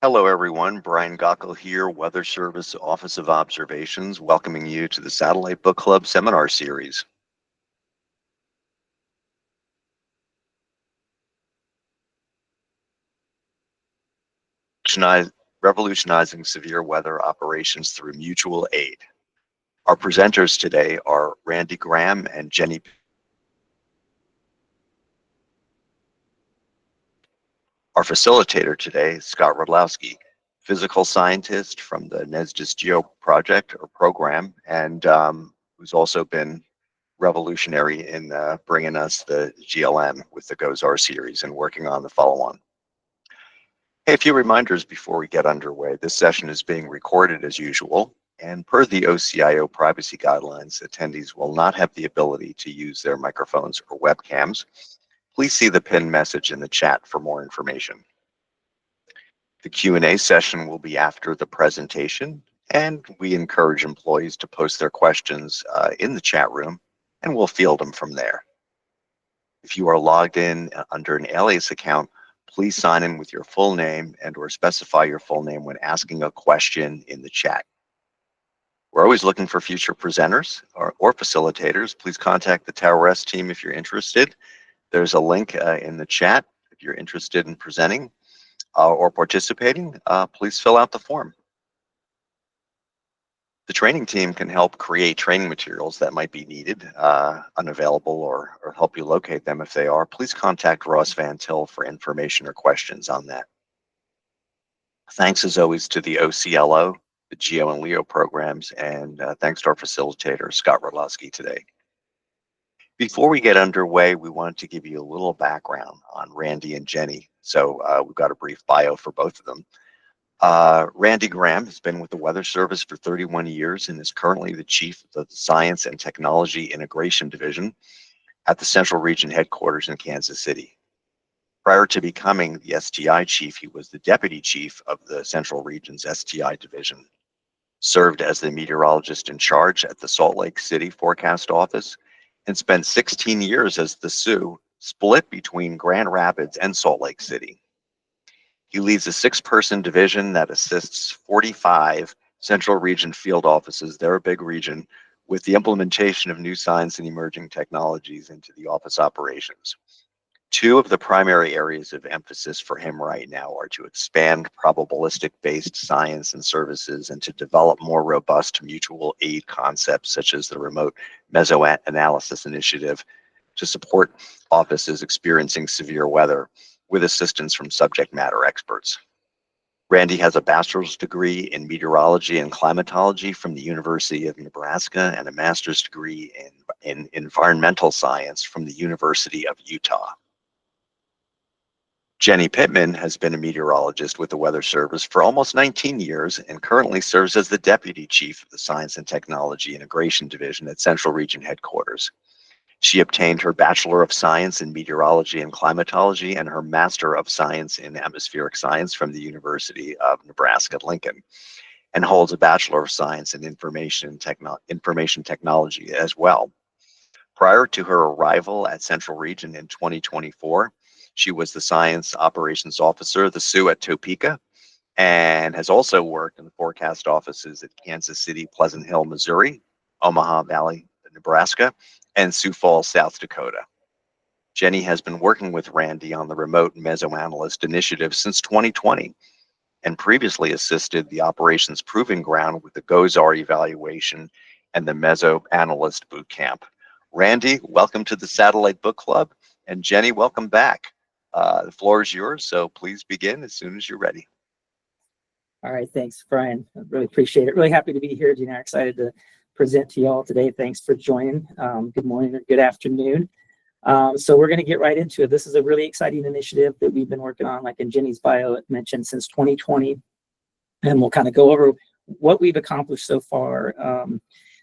Hello, everyone. Brian Gockel here, Weather Service Office of Observations, welcoming you to the Satellite Book Club seminar series. Revolutionizing severe weather operations through mutual aid. Our presenters today are Randy Graham and Jenny. Our facilitator today, Scott Rodlowski, physical scientist from the NWS Geo project or program, and who's also been revolutionary in bringing us the GLM with the GOES-R series and working on the follow-on. Hey, a few reminders before we get underway. This session is being recorded as usual, and per the OCIO privacy guidelines, attendees will not have the ability to use their microphones or webcams. Please see the pinned message in the chat for more information. The Q&A session will be after the presentation, and we encourage employees to post their questions in the chat room, and we'll field them from there. If you are logged in under an alias account, please sign in with your full name and/or specify your full name when asking a question in the chat. We're always looking for future presenters or facilitators. Please contact the Tower S team if you're interested. There's a link in the chat if you're interested in presenting or participating. Please fill out the form. The training team can help create training materials that might be needed, unavailable, or help you locate them if they are. Please contact Ross Van Til for information or questions on that. Thanks as always to the OCLO, the GEO and LEO programs, and thanks to our facilitator, Scott Rodlowski, today. Before we get underway, we wanted to give you a little background on Randy and Jenny. So we've got a brief bio for both of them. Randy Graham has been with the Weather Service for 31 years and is currently the Chief of the Science and Technology Integration Division at the Central Region headquarters in Kansas City. Prior to becoming the STI Chief, he was the Deputy Chief of the Central Region's STI Division, served as the Meteorologist-in-Charge at the Salt Lake City Forecast Office, and spent 16 years as the SIU, split between Grand Rapids and Salt Lake City. He leads a 6-person division that assists 45 Central Region field offices, they're a big region, with the implementation of new science and emerging technologies into the office operations. 2 of the primary areas of emphasis for him right now are to expand probabilistic-based science and services and to develop more robust mutual aid concepts such as the Remote Mesoanalysis Initiative to support offices experiencing severe weather with assistance from subject matter experts. Randy has a bachelor's degree in meteorology and climatology from the University of Nebraska and a master's degree in environmental science from the University of Utah. Jenny Pittman has been a meteorologist with the Weather Service for almost 19 years and currently serves as the Deputy Chief of the Science and Technology Integration Division at Central Region headquarters. She obtained her Bachelor of Science in Meteorology and Climatology and her Master of Science in Atmospheric Science from the University of Nebraska at Lincoln, and holds a Bachelor of Science in Information Technology as well. Prior to her arrival at Central Region in 2024, she was the Science Operations Officer, the SIU at Topeka, and has also worked in the forecast offices at Kansas City, Pleasant Hill, Missouri, Omaha Valley, Nebraska, and Sioux Falls, South Dakota. Jenny has been working with Randy on the Remote Mesoanalyst Initiative since 2020, and previously assisted the Operations Proving Ground with the GOES-R evaluation and the Mesoanalyst Boot Camp. Randy, welcome to the Satellite Book Club, and Jenny, welcome back. The floor is yours, so please begin as soon as you're ready. All right, thanks, Brian. I really appreciate it. Really happy to be here, Gina. Excited to present to you all today. Thanks for joining. Good morning or good afternoon. So we're going to get right into it. This is a really exciting initiative that we've been working on, like in Jenny's bio it mentioned, since 2020. And we'll kind of go over what we've accomplished so far.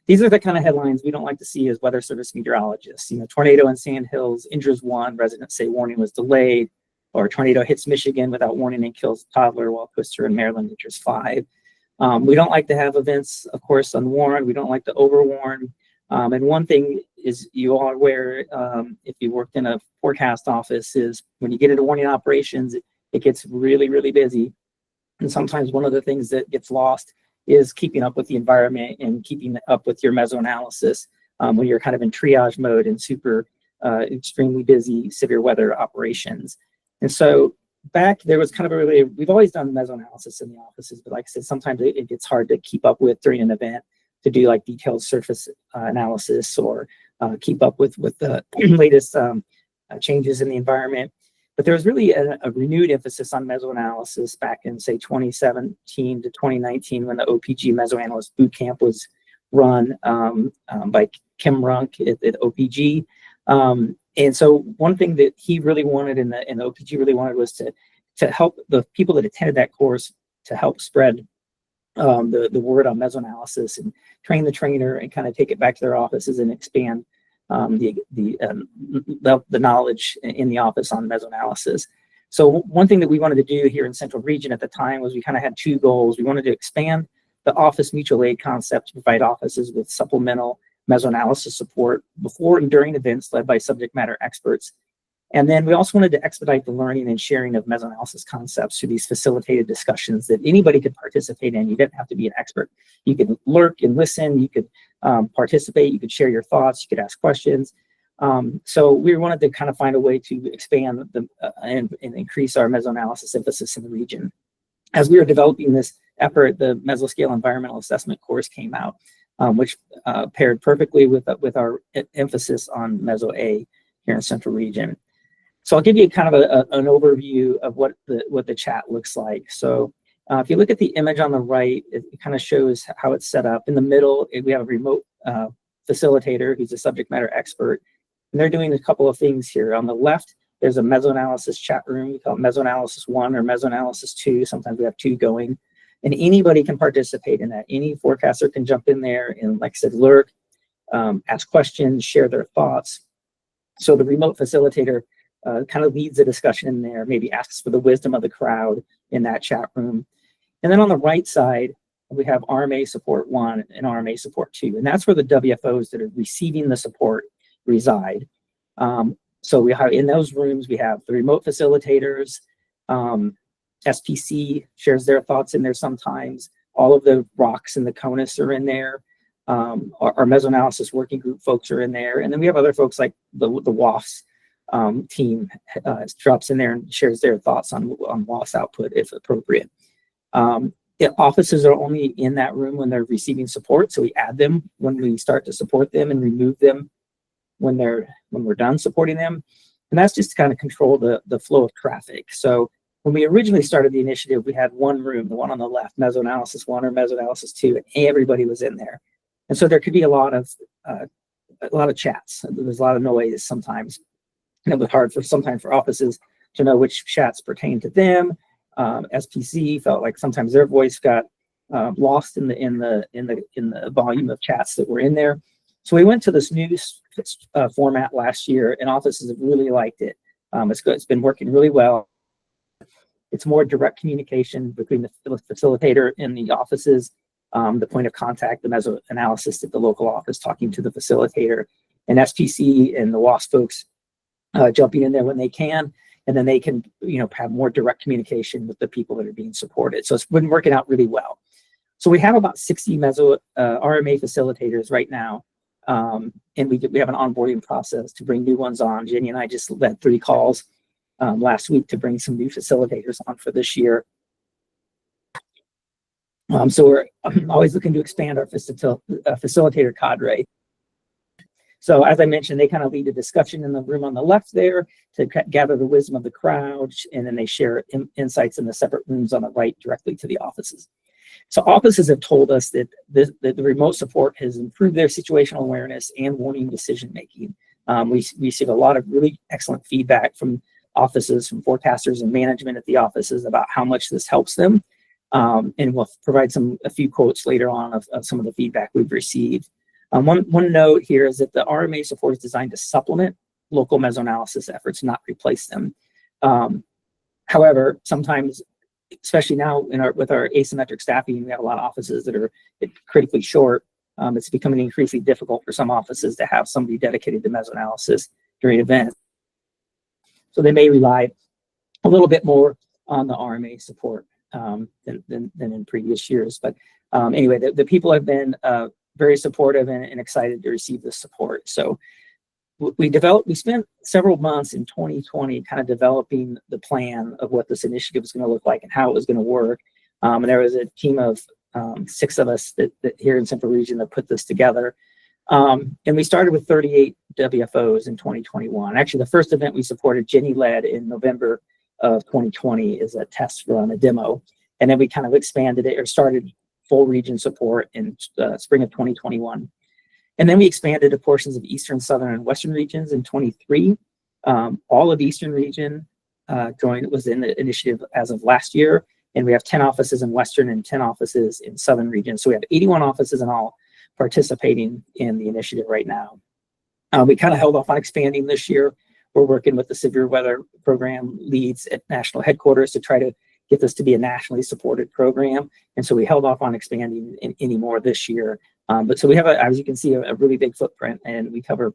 These are the kind of headlines we don't like to see as Weather Service meteorologists. You know, tornado in Sand Hills, injures 1, residents say warning was delayed, or tornado hits Michigan without warning and kills a toddler, while Twister in Maryland injures 5. We don't like to have events, of course, unwarned. We don't like to overwarn. And one thing is, you are aware, if you worked in a forecast office, is when you get into warning operations, it gets really, really busy. And sometimes one of the things that gets lost is keeping up with the environment and keeping up with your mesoanalysis when you're kind of in triage mode and super extremely busy severe weather operations. And so back there was kind of we've always done mesoanalysis in the offices, but like I said, sometimes it gets hard to keep up with during an event to do like detailed surface analysis or keep up with the latest changes in the environment. But there was really a renewed emphasis on mesoanalysis back in, say, 2017 to 2019 when the OPG Mesoanalyst Bootcamp was run by Kim Runk at OPG. And so one thing that he really wanted and the OPG really wanted was to help the people that attended that course to help spread the word on mesoanalysis and train the trainer and kind of take it back to their offices and expand the knowledge in the office on mesoanalysis. So one thing that we wanted to do here in Central Region at the time was we kind of had two goals. We wanted to expand the office mutual aid concept to provide offices with supplemental mesoanalysis support before and during events led by subject matter experts. And then we also wanted to expedite the learning and sharing of mesoanalysis concepts through these facilitated discussions that anybody could participate in. You didn't have to be an expert. You could lurk and listen. You could participate. You could share your thoughts. You could ask questions. So we wanted to kind of find a way to expand and increase our mesoanalysis emphasis in the region. As we were developing this effort, the Mesoscale Environmental Assessment course came out, which paired perfectly with our emphasis on Meso A here in Central Region. So I'll give you kind of an overview of what the chat looks like. So if you look at the image on the right, it kind of shows how it's set up. In the middle, we have a remote facilitator who's a subject matter expert. And they're doing a couple of things here. On the left, there's a mesoanalysis chat room. We call it Mesoanalysis 1 or Mesoanalysis 2. Sometimes we have 2 going. And anybody can participate in that. Any forecaster can jump in there and, like I said, lurk, ask questions, share their thoughts. So the remote facilitator kind of leads the discussion in there, maybe asks for the wisdom of the crowd in that chat room. And then on the right side, we have RMA support 1 and RMA support 2. And that's where the WFOs that are receiving the support reside. So we have in those rooms, we have the remote facilitators, SPC shares their thoughts in there sometimes. All of the rocks and the CONUS are in there. Our mesoanalysis working group folks are in there. And then we have other folks like the WAFs team drops in there and shares their thoughts on WAFs output if appropriate. Offices are only in that room when they're receiving support. So we add them when we start to support them and remove them when we're done supporting them. And that's just to kind of control the flow of traffic. So when we originally started the initiative, we had one room, the one on the left, Mesoanalysis 1 or Mesoanalysis 2, and everybody was in there. And so there could be a lot of chats. There's a lot of noise sometimes. And it was hard sometimes for offices to know which chats pertain to them. SPC felt like sometimes their voice got lost in the volume of chats that were in there. So we went to this new format last year, and offices have really liked it. It's good. It's been working really well. It's more direct communication between the facilitator and the offices, the point of contact, the mesoanalyst at the local office talking to the facilitator, and SPC and the WASP folks jumping in there when they can, and then they can have more direct communication with the people that are being supported. So it's been working out really well. So we have about 60 RMA facilitators right now, and we have an onboarding process to bring new ones on. Jenny and I just led 3 calls last week to bring some new facilitators on for this year. So we're always looking to expand our facilitator cadre. So as I mentioned, they kind of lead the discussion in the room on the left there to gather the wisdom of the crowd, and then they share insights in the separate rooms on the right directly to the offices. So offices have told us that the remote support has improved their situational awareness and warning decision-making. We receive a lot of really excellent feedback from offices, from forecasters and management at the offices about how much this helps them. And we'll provide a few quotes later on of some of the feedback we've received. One note here is that the RMA support is designed to supplement local mesoanalysis efforts, not replace them. However, sometimes, especially now with our asymmetric staffing, we have a lot of offices that are critically short. It's becoming increasingly difficult for some offices to have somebody dedicated to mesoanalysis during events. So they may rely a little bit more on the RMA support than in previous years. But anyway, the people have been very supportive and excited to receive this support. So we spent several months in 2020 kind of developing the plan of what this initiative was going to look like and how it was going to work. And there was a team of 6 of us that here in Central Region that put this together. And we started with 38 WFOs in 2021. Actually, the first event we supported, Jenny led in November of 2020 is a test run, a demo. And then we kind of expanded it or started full region support in spring of 2021. And then we expanded to portions of Eastern, Southern, and Western regions in 23. All of Eastern region was in the initiative as of last year. And we have 10 offices in Western and 10 offices in Southern region. So we have 81 offices in all participating in the initiative right now. We kind of held off on expanding this year. We're working with the severe weather program leads at national headquarters to try to get this to be a nationally supported program. And so we held off on expanding any more this year. But so we have, as you can see, a really big footprint, and we cover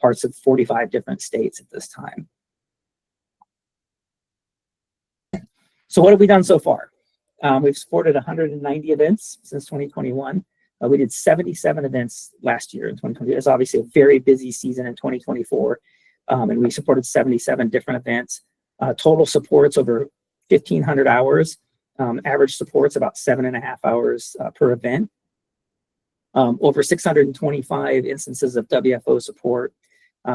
parts of 45 different states at this time. So what have we done so far? We've supported 190 events since 2021. We did 77 events last year in 2020. It's obviously a very busy season in 2024. And we supported 77 different events. Total supports over 1,500 hours. Average supports about 7.5 hours per event. Over 625 instances of WFO support.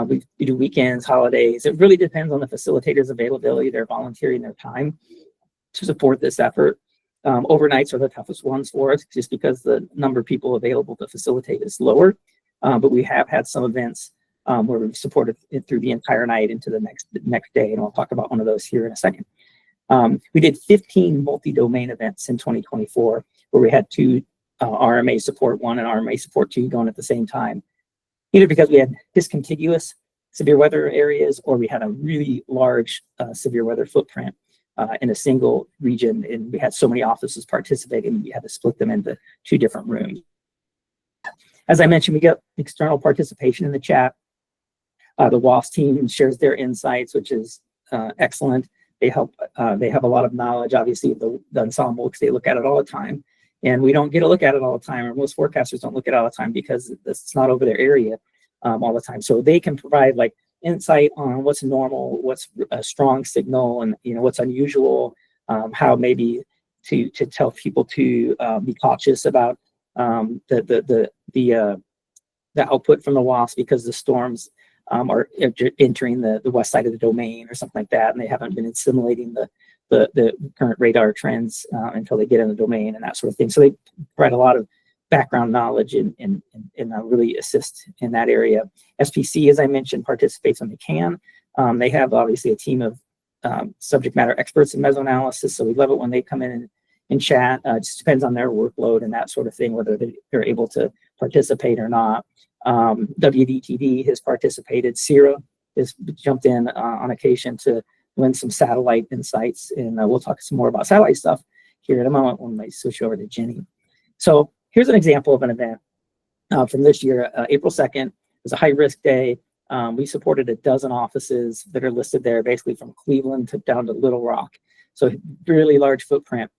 We do weekends, holidays. It really depends on the facilitator's availability. They're volunteering their time to support this effort. Overnights are the toughest ones for us just because the number of people available to facilitate is lower. But we have had some events where we've supported it through the entire night into the next day, and I'll talk about one of those here in a second. We did 15 multi-domain events in 2024 where we had 2 RMA support 1 and RMA support 2 going at the same time, either because we had discontiguous severe weather areas or we had a really large severe weather footprint in a single region, and we had so many offices participating, we had to split them into 2 different rooms. As I mentioned, we get external participation in the chat. The WASP team shares their insights, which is excellent. They help. They have a lot of knowledge, obviously, of the ensemble, because they look at it all the time. And we don't get to look at it all the time, or most forecasters don't look at it all the time because it's not over their area all the time. So they can provide like insight on what's normal, what's a strong signal, and what's unusual, how maybe to tell people to be cautious about the output from the WASP because the storms are entering the west side of the domain or something like that, and they haven't been assimilating the current radar trends until they get in the domain and that sort of thing. So they provide a lot of background knowledge and really assist in that area. SBC, as I mentioned, participates when they can. They have obviously a team of subject matter experts in mesoanalysis, so we love it when they come in and chat. It just depends on their workload and that sort of thing, whether they're able to participate or not. WDTV has participated. CIRA has jumped in on occasion to lend some satellite insights, and we'll talk some more about satellite stuff here in a moment when I switch over to Jenny. So here's an example of an event from this year. April 2nd was a high-risk day. We supported a dozen offices that are listed there, basically from Cleveland down to Little Rock. So really large footprint.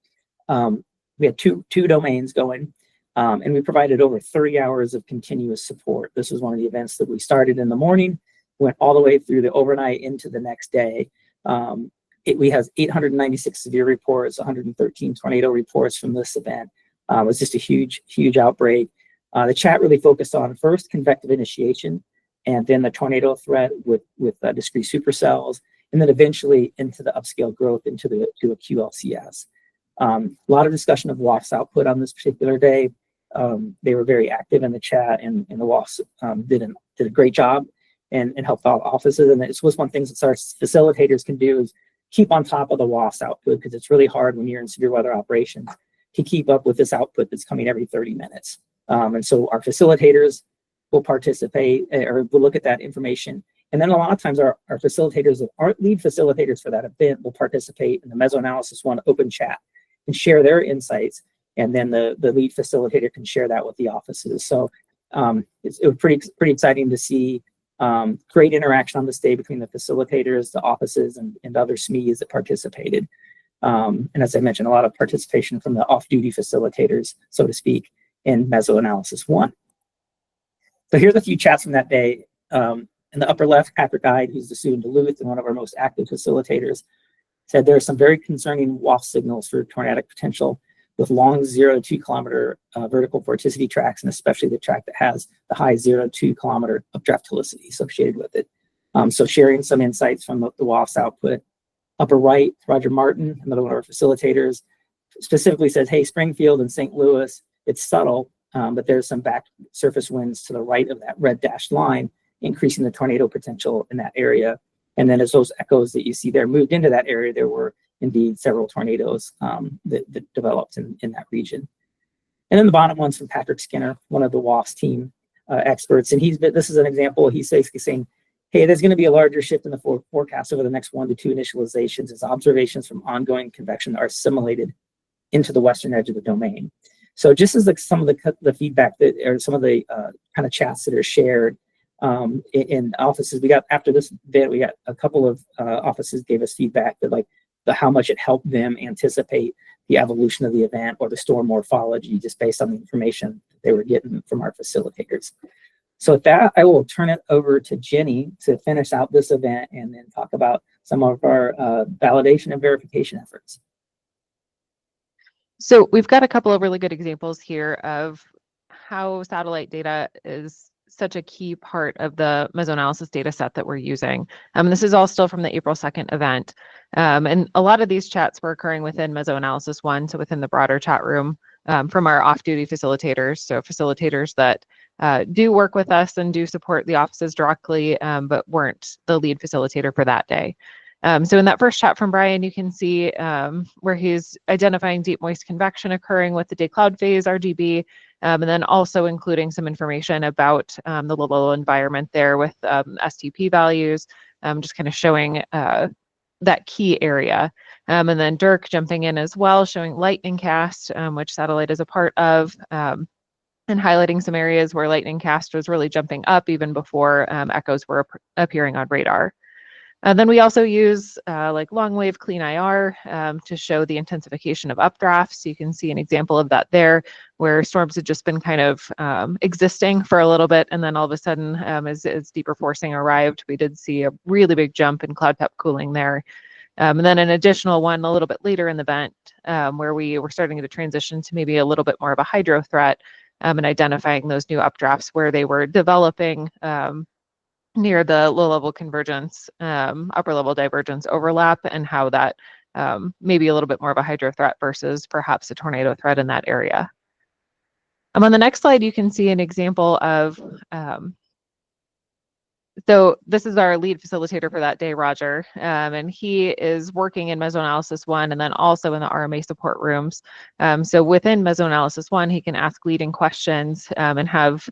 We had two domains going, and we provided over 30 hours of continuous support. This was one of the events that we started in the morning, went all the way through the overnight into the next day. We have 896 severe reports, 113 tornado reports from this event. It was just a huge, huge outbreak. The chat really focused on first convective initiation, and then the tornado threat with discrete supercells, and then eventually into the upscale growth to a QLCS. A lot of discussion of WASP output on this particular day. They were very active in the chat, and the WASP did a great job and helped out offices. And this was one thing that our facilitators can do is keep on top of the WASP output, because it's really hard when you're in severe weather operations to keep up with this output that's coming every 30 minutes. And so our facilitators will participate or will look at that information. And then a lot of times our facilitators that aren't lead facilitators for that event will participate in the Mesoanalysis One open chat and share their insights. And then the lead facilitator can share that with the offices. So it was pretty exciting to see great interaction on this day between the facilitators, the offices, and other SMEs that participated. And as I mentioned, a lot of participation from the off-duty facilitators, so to speak, in Mesoanalysis 1. So here's a few chats from that day. In the upper left, Patrick Ide, who's the student in Duluth and one of our most active facilitators, said there are some very concerning WAF signals for tornadic potential with long 0 to 2 kilometer vertical vorticity tracks, and especially the track that has the high 0 to 2 kilometer updraft helicity associated with it. So sharing some insights from the WAF's output. Upper right, Roger Martin, another one of our facilitators, specifically says, hey, Springfield and St. Louis, it's subtle, but there's some back surface winds to the right of that red dashed line, increasing the tornado potential in that area. And then as those echoes that you see there moved into that area, there were indeed several tornadoes that developed in that region. And then the bottom one's from Patrick Skinner, one of the WAF's team experts. And this is an example, he's basically saying, hey, there's going to be a larger shift in the forecast over the next 1 to 2 initializations as observations from ongoing convection are assimilated into the western edge of the domain. So just as like some of the feedback that, or some of the kind of chats that are shared in offices, we got, after this event, we got a couple of offices gave us feedback that like how much it helped them anticipate the evolution of the event or the storm morphology just based on the information they were getting from our facilitators. So with that, I will turn it over to Jenny to finish out this event and then talk about some of our validation and verification efforts. So we've got a couple of really good examples here of how satellite data is such a key part of the mesoanalysis data set that we're using. This is all still from the April 2nd event. And a lot of these chats were occurring within Mesoanalysis 1, so within the broader chat room from our off-duty facilitators, so facilitators that do work with us and do support the offices directly, but weren't the lead facilitator for that day. So in that first chat from Brian, you can see where he's identifying deep moist convection occurring with the day cloud phase RGB, and then also including some information about the low environment there with STP values, just kind of showing that key area. And then Dirk jumping in as well, showing lightning cast, which satellite is a part of, and highlighting some areas where lightning cast was really jumping up even before echoes were appearing on radar. Then we also use like long wave clean IR to show the intensification of updrafts. So you can see an example of that there, where storms had just been kind of existing for a little bit, and then all of a sudden, as deeper forcing arrived, we did see a really big jump in cloud path cooling there. And then an additional one a little bit later in the event, where we were starting to transition to maybe a little bit more of a hydro threat, and identifying those new updrafts where they were developing near the low-level convergence, upper-level divergence overlap, and how that may be a little bit more of a hydro threat versus perhaps a tornado threat in that area. On the next slide, you can see an example of, so this is our lead facilitator for that day, Roger, and he is working in Mesoanalysis 1 and then also in the RMA support rooms. So within Mesoanalysis 1, he can ask leading questions and have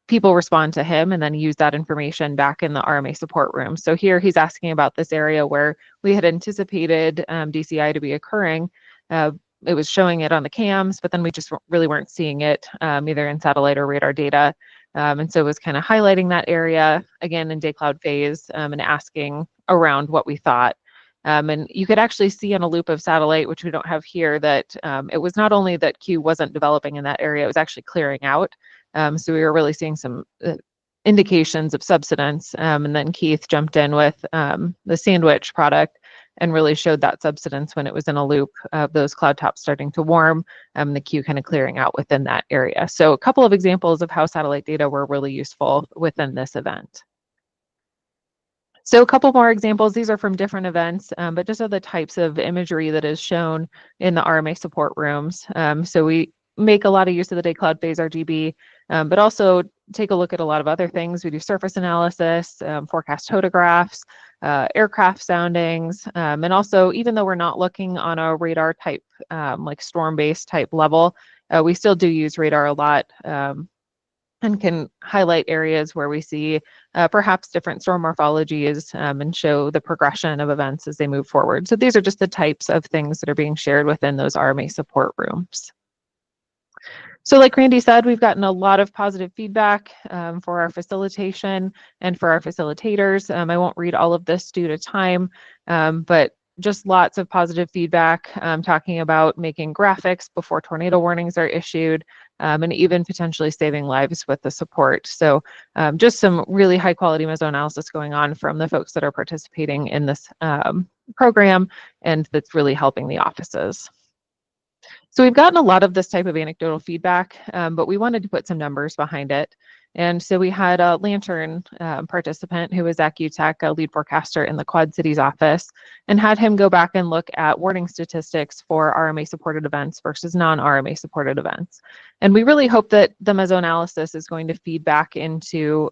people respond to him and then use that information back in the RMA support room. So here he's asking about this area where we had anticipated DCI to be occurring. It was showing it on the cams, but then we just really weren't seeing it either in satellite or radar data. And so it was kind of highlighting that area again in day cloud phase and asking around what we thought. And you could actually see on a loop of satellite, which we don't have here, that it was not only that Q wasn't developing in that area, it was actually clearing out. So we were really seeing some indications of subsidence. And then Keith jumped in with the sandwich product and really showed that subsidence when it was in a loop of those cloud tops starting to warm, the Q kind of clearing out within that area. So a couple of examples of how satellite data were really useful within this event. So a couple more examples. These are from different events, but just of the types of imagery that is shown in the RMA support rooms. So we make a lot of use of the day cloud phase RGB, but also take a look at a lot of other things. We do surface analysis, forecast photographs, aircraft soundings, and also, even though we're not looking on a radar type, like storm-based type level, we still do use radar a lot and can highlight areas where we see perhaps different storm morphologies and show the progression of events as they move forward. So these are just the types of things that are being shared within those RMA support rooms. So like Randy said, we've gotten a lot of positive feedback for our facilitation and for our facilitators. I won't read all of this due to time, but just lots of positive feedback, talking about making graphics before tornado warnings are issued, and even potentially saving lives with the support. So just some really high quality mesoanalysis going on from the folks that are participating in this program, and that's really helping the offices. So we've gotten a lot of this type of anecdotal feedback, but we wanted to put some numbers behind it. And so we had a Lantern participant who was Zach Utek, a lead forecaster in the Quad Cities office, and had him go back and look at warning statistics for RMA supported events versus non-RMA supported events. And we really hope that the mesoanalysis is going to feed back into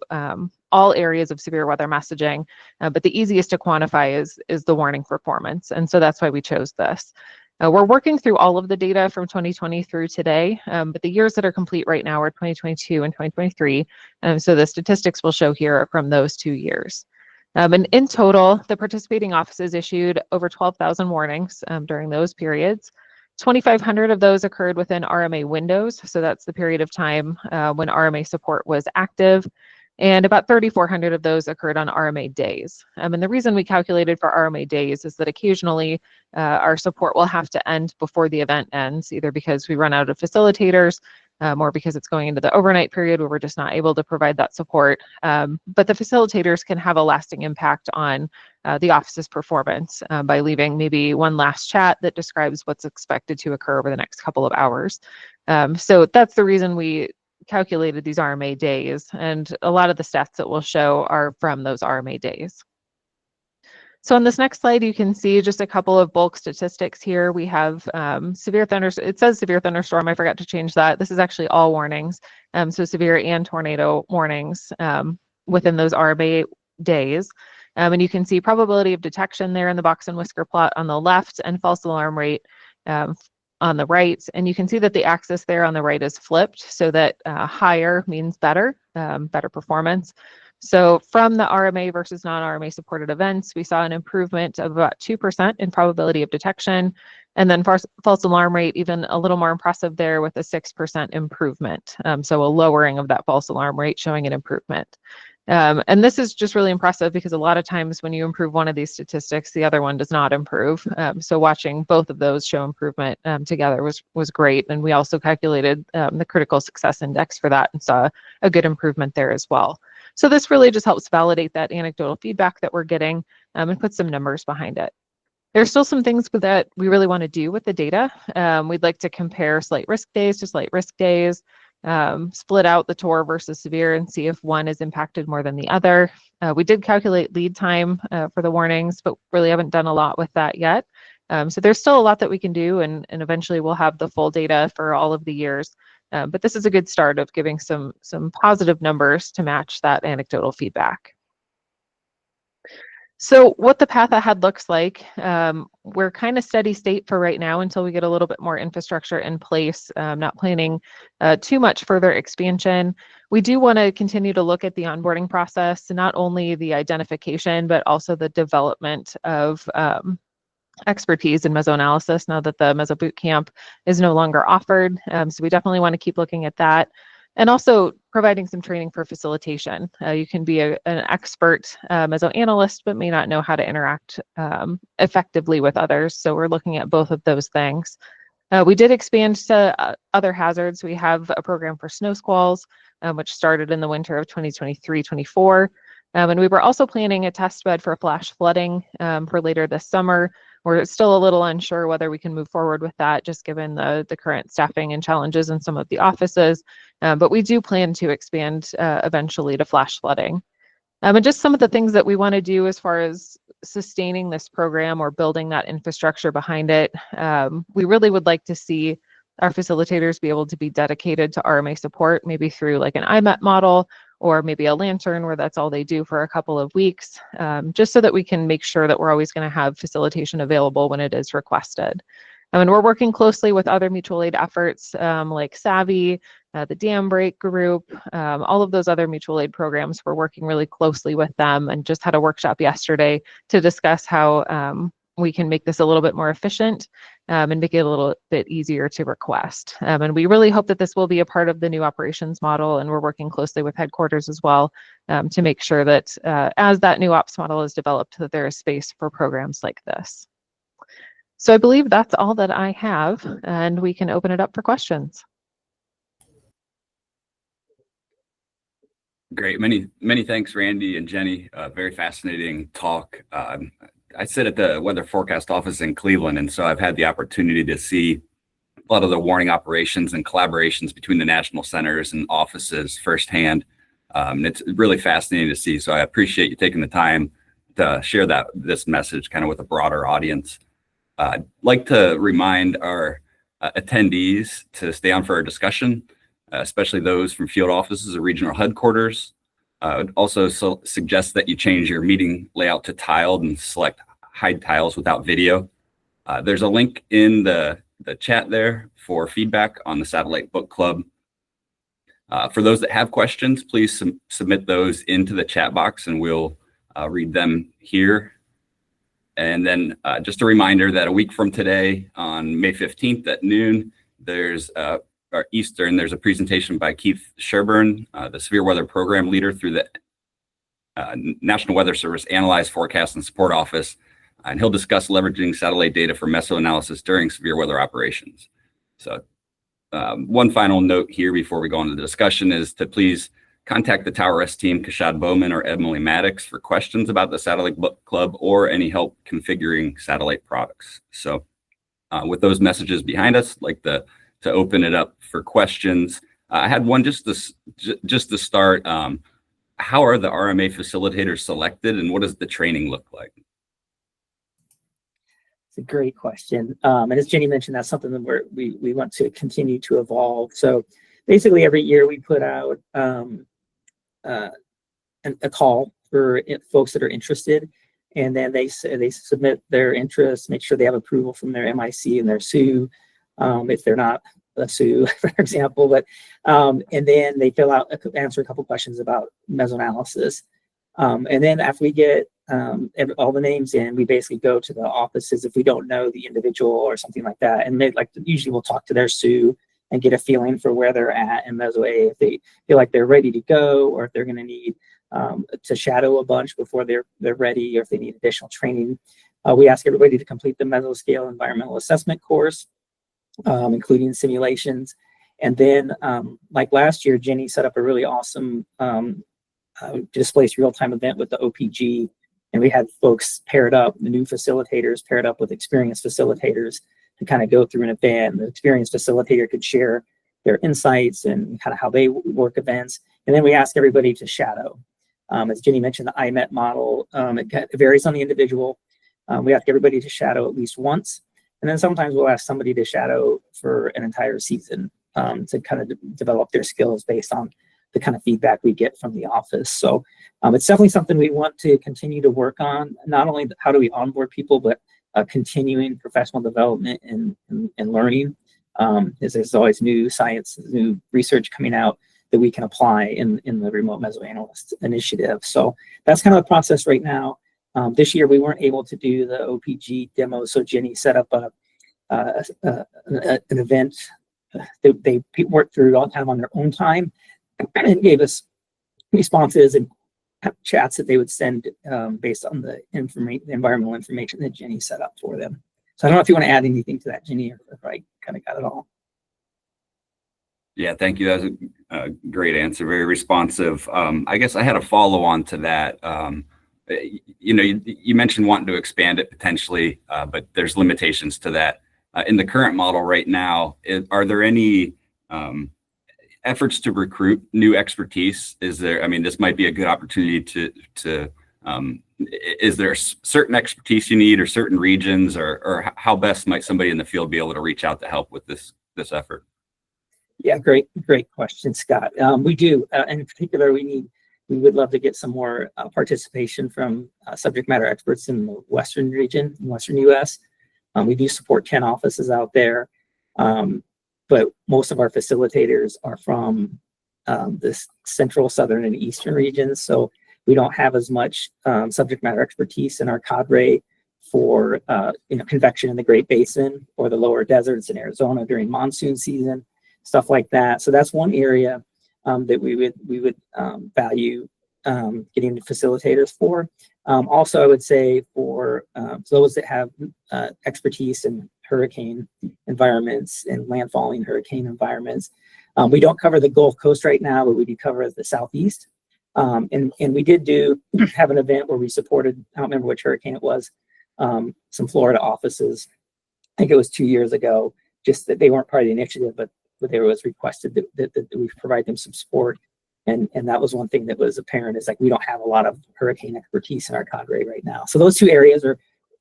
all areas of severe weather messaging, but the easiest to quantify is the warning performance. And so that's why we chose this. We're working through all of the data from 2020 through today, but the years that are complete right now are 2022 and 2023. So the statistics we'll show here are from those 2 years. And in total, the participating offices issued over 12,000 warnings during those periods. 2,500 of those occurred within RMA windows. So that's the period of time when RMA support was active. And about 3,400 of those occurred on RMA days. And the reason we calculated for RMA days is that occasionally our support will have to end before the event ends, either because we run out of facilitators or because it's going into the overnight period where we're just not able to provide that support. But the facilitators can have a lasting impact on the office's performance by leaving maybe one last chat that describes what's expected to occur over the next couple of hours. So that's the reason we calculated these RMA days, and a lot of the stats that we'll show are from those RMA days. So on this next slide, you can see just a couple of bulk statistics here. We have severe thunderstorm. It says severe thunderstorm. I forgot to change that. This is actually all warnings. So severe and tornado warnings within those RMA days. And you can see probability of detection there in the box and whisker plot on the left, and false alarm rate on the right. And you can see that the axis there on the right is flipped, so that higher means better, better performance. So from the RMA versus non-RMA supported events, we saw an improvement of about 2% in probability of detection. And then false alarm rate, even a little more impressive there with a 6% improvement. So a lowering of that false alarm rate showing an improvement. And this is just really impressive because a lot of times when you improve one of these statistics, the other one does not improve. So watching both of those show improvement together was great. And we also calculated the critical success index for that and saw a good improvement there as well. So this really just helps validate that anecdotal feedback that we're getting and put some numbers behind it. There's still some things that we really want to do with the data. We'd like to compare slight risk days to slight risk days, split out the TOR versus severe and see if one is impacted more than the other. We did calculate lead time for the warnings, but really haven't done a lot with that yet. So there's still a lot that we can do, and eventually we'll have the full data for all of the years. But this is a good start of giving some positive numbers to match that anecdotal feedback. So what the path ahead looks like, we're kind of steady state for right now until we get a little bit more infrastructure in place, not planning too much further expansion. We do want to continue to look at the onboarding process, not only the identification, but also the development of expertise in mesoanalysis now that the Meso Bootcamp is no longer offered. So we definitely want to keep looking at that. And also providing some training for facilitation. You can be an expert mesoanalyst, but may not know how to interact effectively with others. So we're looking at both of those things. We did expand to other hazards. We have a program for snow squalls, which started in the winter of 2023-24. And we were also planning a test bed for flash flooding for later this summer. We're still a little unsure whether we can move forward with that, just given the current staffing and challenges in some of the offices. But we do plan to expand eventually to flash flooding. And just some of the things that we want to do as far as sustaining this program or building that infrastructure behind it. We really would like to see our facilitators be able to be dedicated to RMA support, maybe through like an IMET model, or maybe a Lantern where that's all they do for a couple of weeks, just so that we can make sure that we're always going to have facilitation available when it is requested. And we're working closely with other mutual aid efforts like Savvy, the Dam Break Group, all of those other mutual aid programs. We're working really closely with them and just had a workshop yesterday to discuss how we can make this a little bit more efficient and make it a little bit easier to request. And we really hope that this will be a part of the new operations model, and we're working closely with headquarters as well to make sure that as that new ops model is developed, that there is space for programs like this. So I believe that's all that I have, and we can open it up for questions. Great. Many thanks, Randy and Jenny. Very fascinating talk. I sit at the Weather Forecast office in Cleveland, and so I've had the opportunity to see a lot of the warning operations and collaborations between the national centers and offices firsthand. And it's really fascinating to see. So I appreciate you taking the time to share this message kind of with a broader audience. I'd like to remind our attendees to stay on for our discussion, especially those from field offices or regional headquarters. I would also suggest that you change your meeting layout to tiled and select hide tiles without video. There's a link in the chat there for feedback on the Satellite Book Club. For those that have questions, please submit those into the chat box and we'll read them here. And then just a reminder that a week from today on May 15th at noon, there's Eastern, there's a presentation by Keith Sherburne, the Severe Weather Program Leader through the National Weather Service Analyze, Forecast, and Support Office. And he'll discuss leveraging satellite data for mesoanalysis during severe weather operations. So one final note here before we go on to the discussion is to please contact the Tower S team, Kashad Bowman or Emily Maddox, for questions about the Satellite Book Club or any help configuring satellite products. So with those messages behind us, I'd like to open it up for questions. I had one just to start. How are the RMA facilitators selected, and what does the training look like? It's a great question. And as Jenny mentioned, that's something that we want to continue to evolve. So basically every year we put out a call for folks that are interested, and then they submit their interest, make sure they have approval from their MIC and their SU, if they're not a SU, for example. But and then they answer a couple questions about mesoanalysis. And then after we get all the names in, we basically go to the offices if we don't know the individual or something like that. And usually we'll talk to their SU and get a feeling for where they're at in Meso A, if they feel like they're ready to go, or if they're going to need to shadow a bunch before they're ready, or if they need additional training. We ask everybody to complete the Mesoscale environmental assessment course, including simulations. And then, like last year, Jenny set up a really awesome displaced real-time event with the OPG, and we had folks paired up, the new facilitators paired up with experienced facilitators to kind of go through an event. The experienced facilitator could share their insights and kind of how they work events. And then we ask everybody to shadow. As Jenny mentioned, the IMET model, it varies on the individual. We ask everybody to shadow at least once. And then sometimes we'll ask somebody to shadow for an entire season to kind of develop their skills based on the kind of feedback we get from the office. So it's definitely something we want to continue to work on. Not only how do we onboard people, but continuing professional development and learning. As there's always new science, new research coming out that we can apply in the Remote Mesoanalyst Initiative. So that's kind of the process right now. This year we weren't able to do the OPG demo, so Jenny set up an event that they worked through all kind of on their own time and gave us responses and chats that they would send based on the environmental information that Jenny set up for them. So I don't know if you want to add anything to that, Jenny, or if I kind of got it all. Yeah, thank you. That was a great answer, very responsive. I guess I had a follow on to that. You mentioned wanting to expand it potentially, but there's limitations to that. In the current model right now, are there any efforts to recruit new expertise? Is there, this might be a good opportunity to is there certain expertise you need, or certain regions, or how best might somebody in the field be able to reach out to help with this effort? Yeah, great question, Scott. We do, in particular, we would love to get some more participation from subject matter experts in the Western region, in Western US. We do support 10 offices out there, but most of our facilitators are from the Central, Southern, and Eastern regions. So we don't have as much subject matter expertise in our cadre for convection in the Great Basin or the lower deserts in Arizona during monsoon season, stuff like that. So that's one area that we would value getting the facilitators for. Also, I would say for those that have expertise in hurricane environments and landfalling hurricane environments, we don't cover the Gulf Coast right now, but we do cover the Southeast. And we did have an event where we supported, I don't remember which hurricane it was, some Florida offices. I think it was 2 years ago, just that they weren't part of the initiative, but there was requested that we provide them some support. And that was one thing that was apparent, is like we don't have a lot of hurricane expertise in our cadre right now. So those two areas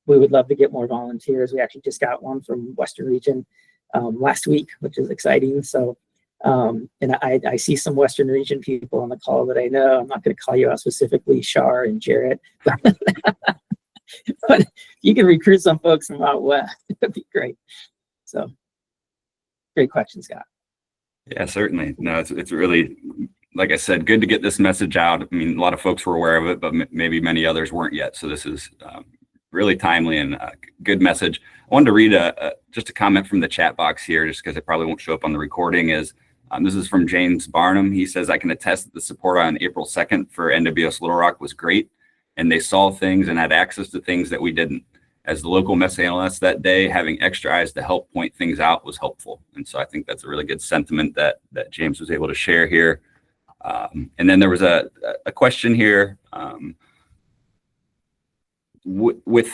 we would love to get more volunteers. We actually just got one from Western Region last week, which is exciting. So, and I see some Western Region people on the call that I know. I'm not going to call you out specifically, Shar and Jarrett, but if you can recruit some folks from out west, that'd be great. So, great question, Scott. Yeah, certainly. No, it's really, like I said, good to get this message out. I mean, a lot of folks were aware of it, but maybe many others weren't yet. So this is really timely and a good message. I wanted to read just a comment from the chat box here, just because it probably won't show up on the recording. This is from James Barnum. He says, I can attest that the support on April 2nd for NWS Little Rock was great, and they saw things and had access to things that we didn't. As the local mesoanalyst that day, having extra eyes to help point things out was helpful. And so I think that's a really good sentiment that James was able to share here. And then there was a question here. With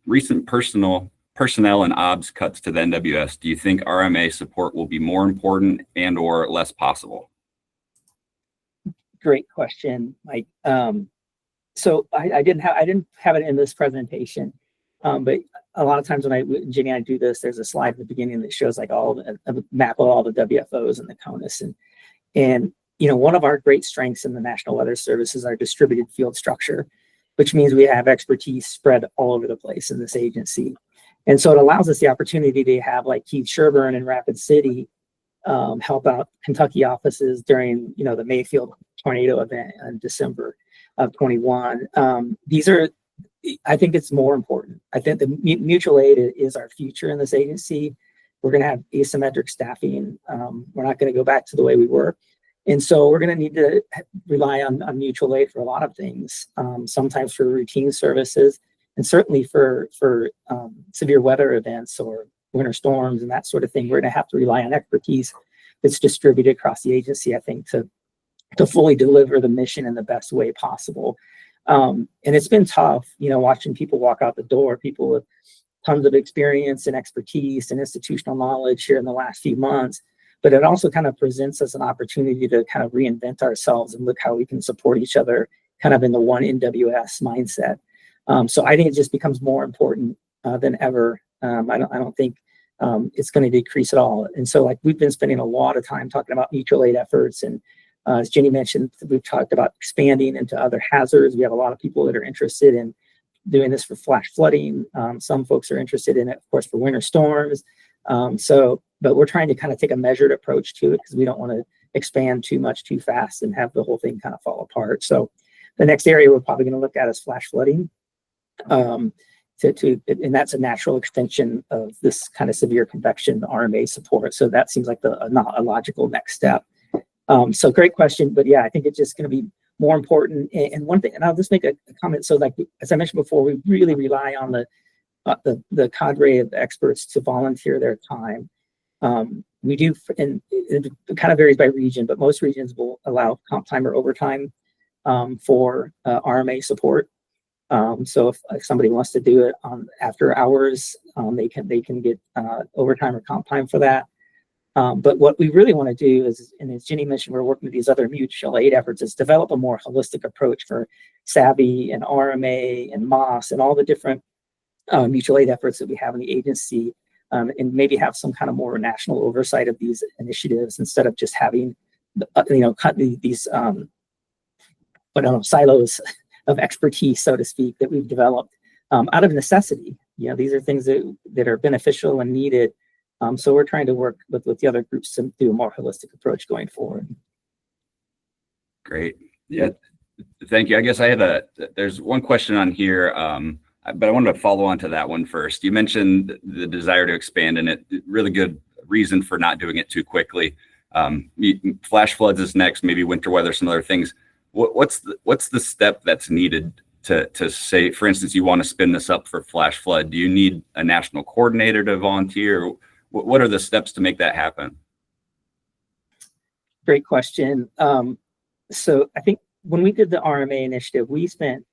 recent personnel and OBS cuts to the NWS, do you think RMA support will be more important and or less possible? Great question, Mike. So I didn't have it in this presentation, but a lot of times when Jenny and I do this, there's a slide at the beginning that shows like a map of all the WFOs and the CONUS, and you know, one of our great strengths in the National Weather Service is our distributed field structure, which means we have expertise spread all over the place in this agency. And so it allows us the opportunity to have like Keith Sherburne in Rapid City help out Kentucky offices during, you know, the Mayfield tornado event in December of 21. I think it's more important. I think the mutual aid is our future in this agency. We're going to have asymmetric staffing. We're not going to go back to the way we were. And so we're going to need to rely on mutual aid for a lot of things, sometimes for routine services, and certainly for severe weather events or winter storms and that sort of thing. We're going to have to rely on expertise that's distributed across the agency, I think, to fully deliver the mission in the best way possible. And it's been tough, you know, watching people walk out the door, people with tons of experience and expertise and institutional knowledge here in the last few months. But it also kind of presents us an opportunity to kind of reinvent ourselves and look how we can support each other kind of in the one NWS mindset. So I think it just becomes more important than ever. I don't think it's going to decrease at all. And so like we've been spending a lot of time talking about mutual aid efforts. And as Jenny mentioned, we've talked about expanding into other hazards. We have a lot of people that are interested in doing this for flash flooding. Some folks are interested in it, of course, for winter storms. But we're trying to kind of take a measured approach to it because we don't want to expand too much too fast and have the whole thing kind of fall apart. So the next area we're probably going to look at is flash flooding. And that's a natural extension of this kind of severe convection RMA support. So that seems like a logical next step. So great question, but yeah, I think it's just going to be more important. And one thing, and I'll just make a comment. So like, as I mentioned before, we really rely on the cadre of experts to volunteer their time. We do, and it kind of varies by region, but most regions will allow comp time or overtime for RMA support. So if somebody wants to do it after hours, they can get overtime or comp time for that. But what we really want to do is, and as Jenny mentioned, we're working with these other mutual aid efforts, is develop a more holistic approach for SAVI and RMA and MOS and all the different mutual aid efforts that we have in the agency, and maybe have some kind of more national oversight of these initiatives instead of just having, these silos of expertise, so to speak, that we've developed out of necessity. You know, these are things that are beneficial and needed. So we're trying to work with the other groups to do a more holistic approach going forward. Great. Yeah. Thank you. I guess there's one question on here, but I wanted to follow on to that one first. You mentioned the desire to expand, and it really good reason for not doing it too quickly. Flash floods is next, maybe winter weather, some other things. What's the step that's needed to say, for instance, you want to spin this up for flash flood? Do you need a national coordinator to volunteer? What are the steps to make that happen? Great question. So I think when we did the RMA initiative, we spent,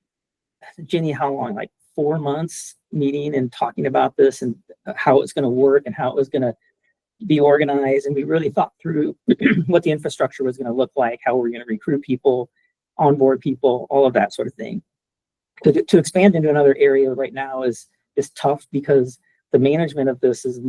Jenny, how long? Like 4 months meeting and talking about this and how it's going to work and how it was going to be organized. And we really thought through what the infrastructure was going to look like, how we're going to recruit people, onboard people, all of that sort of thing. To expand into another area right now is tough because the management of this is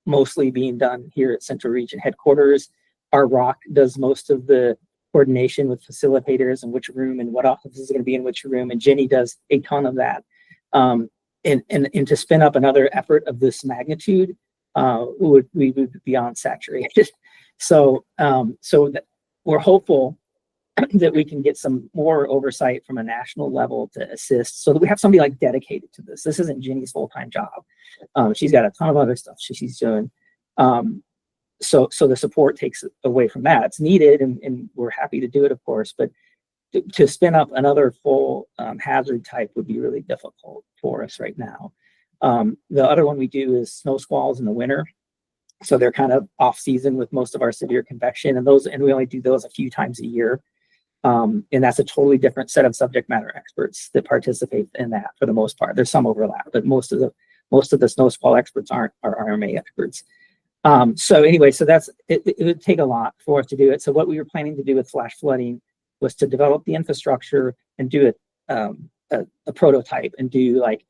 mostly being done here at Central Region headquarters. Our ROC does most of the coordination with facilitators and which room and what office is going to be in which room, and Jenny does a ton of that. And to spin up another effort of this magnitude, we would be beyond saturated. So that we're hopeful that we can get some more oversight from a national level to assist, so that we have somebody like dedicated to this. This isn't Jenny's full-time job. She's got a ton of other stuff she's doing. So the support takes away from that. It's needed, and we're happy to do it, of course, but to spin up another full hazard type would be really difficult for us right now. The other one we do is snow squalls in the winter. So they're kind of off season with most of our severe convection, and we only do those a few times a year. And that's a totally different set of subject matter experts that participate in that for the most part. There's some overlap, but most of the snow squall experts are RMA experts. So anyway, so it would take a lot for us to do it. So what we were planning to do with flash flooding was to develop the infrastructure and do a prototype and do like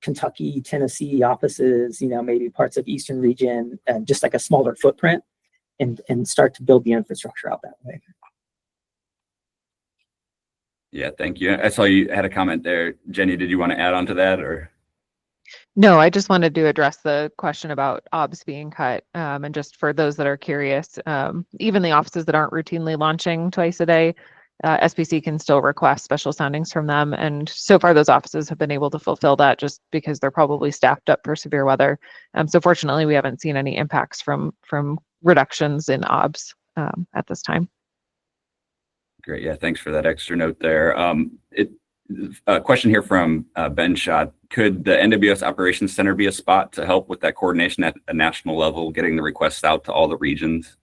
Kentucky, Tennessee offices, maybe parts of Eastern Region, and just like a smaller footprint, and start to build the infrastructure out that way. Yeah, thank you. I saw you had a comment there. Jenny, did you want to add on to that, or? No, I just wanted to address the question about OBS being cut. And just for those that are curious, even the offices that aren't routinely launching twice a day, SBC can still request special soundings from them. And so far, those offices have been able to fulfill that just because they're probably staffed up for severe weather. So fortunately, we haven't seen any impacts from reductions in OBS at this time. Great. Yeah, thanks for that extra note there. A question here from Ben Schott. Could the NWS Operations Center be a spot to help with that coordination at a national level, getting the requests out to all the regions?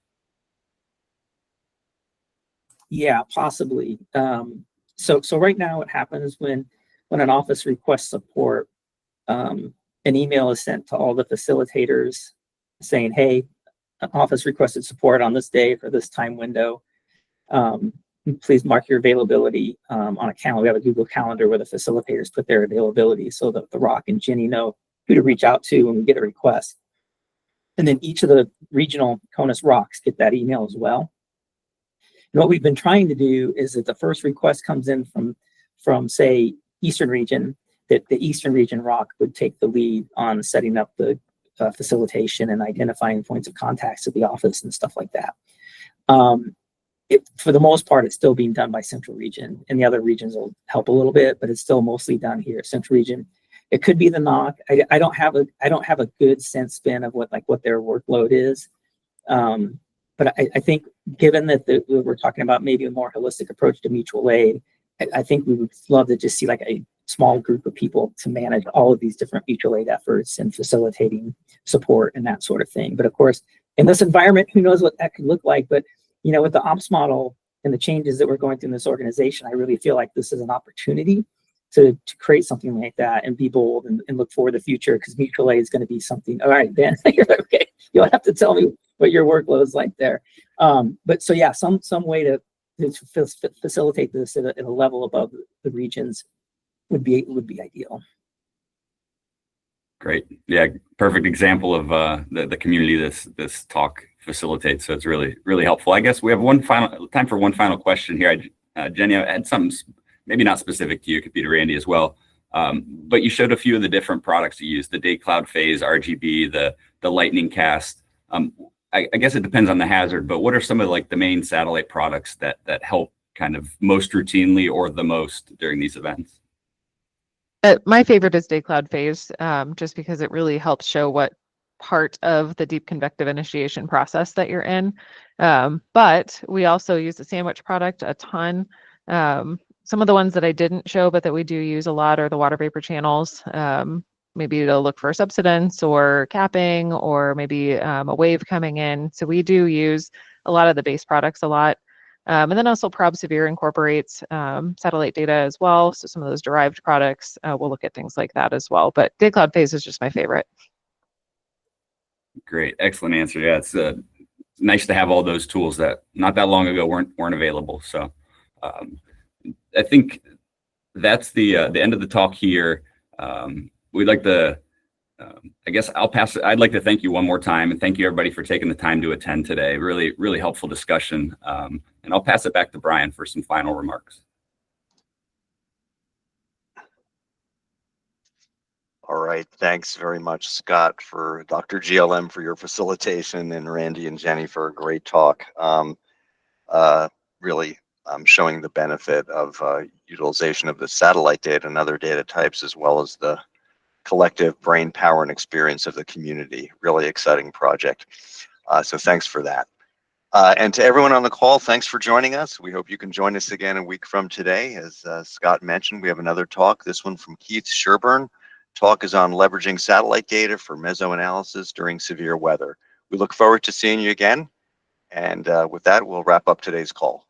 Yeah, possibly. So right now what happens when an office requests support, an email is sent to all the facilitators saying, hey, an office requested support on this day for this time window. Please mark your availability on a calendar. We have a Google Calendar where the facilitators put their availability so that the ROC and Jenny know who to reach out to when we get a request. And then each of the regional CONUS ROCs get that email as well. And what we've been trying to do is that the first request comes in from say, Eastern Region, that the Eastern Region ROC would take the lead on setting up the facilitation and identifying points of contacts at the office and stuff like that. For the most part, it's still being done by Central Region, and the other regions will help a little bit, but it's still mostly done here at Central Region. It could be the NOC. I don't have a good sense spin of what their workload is. But I think given that we're talking about maybe a more holistic approach to mutual aid, I think we would love to just see like a small group of people to manage all of these different mutual aid efforts and facilitating support and that sort of thing. But of course, in this environment, who knows what that could look like? But with the ops model and the changes that we're going through in this organization, I really feel like this is an opportunity to create something like that and be bold and look forward to the future, because mutual aid is going to be something. All right, Ben, you're okay. You'll have to tell me what your workload is like there. But so yeah, some way to facilitate this at a level above the regions would be ideal. Great. Yeah, perfect example of the community this talk facilitates. So it's really, really helpful. I guess we have time for one final question here. Jenny, I had something maybe not specific to you, it could be to Randy as well. But you showed a few of the different products you use, the day cloud phase, RGB, the lightning cast. I guess it depends on the hazard, but what are some of the main satellite products that help kind of most routinely or the most during these events? My favorite is day cloud phase, just because it really helps show what part of the deep convective initiation process that you're in. But we also use the sandwich product a ton. Some of the ones that I didn't show, but that we do use a lot are the water vapor channels. Maybe to look for subsidence or capping, or maybe a wave coming in. So we do use a lot of the base products a lot. And then also Prob Severe incorporates satellite data as well. So some of those derived products, we'll look at things like that as well. But day cloud phase is just my favorite. Great, excellent answer. Yeah, it's nice to have all those tools that not that long ago weren't available. So I think that's the end of the talk here. We'd like to, I guess I'll pass it. I'd like to thank you one more time, and thank you everybody for taking the time to attend today. Really, really helpful discussion. And I'll pass it back to Brian for some final remarks. All right, thanks very much, Scott, for Dr. GLM for your facilitation, and Randy and Jenny for a great talk. Really showing the benefit of utilization of the satellite data and other data types, as well as the collective brain power and experience of the community. Really exciting project. So thanks for that. And to everyone on the call, thanks for joining us. We hope you can join us again a week from today. As Scott mentioned, we have another talk, this one from Keith Sherburne. Talk is on leveraging satellite data for mesoanalysis during severe weather. We look forward to seeing you again. And with that, we'll wrap up today's call.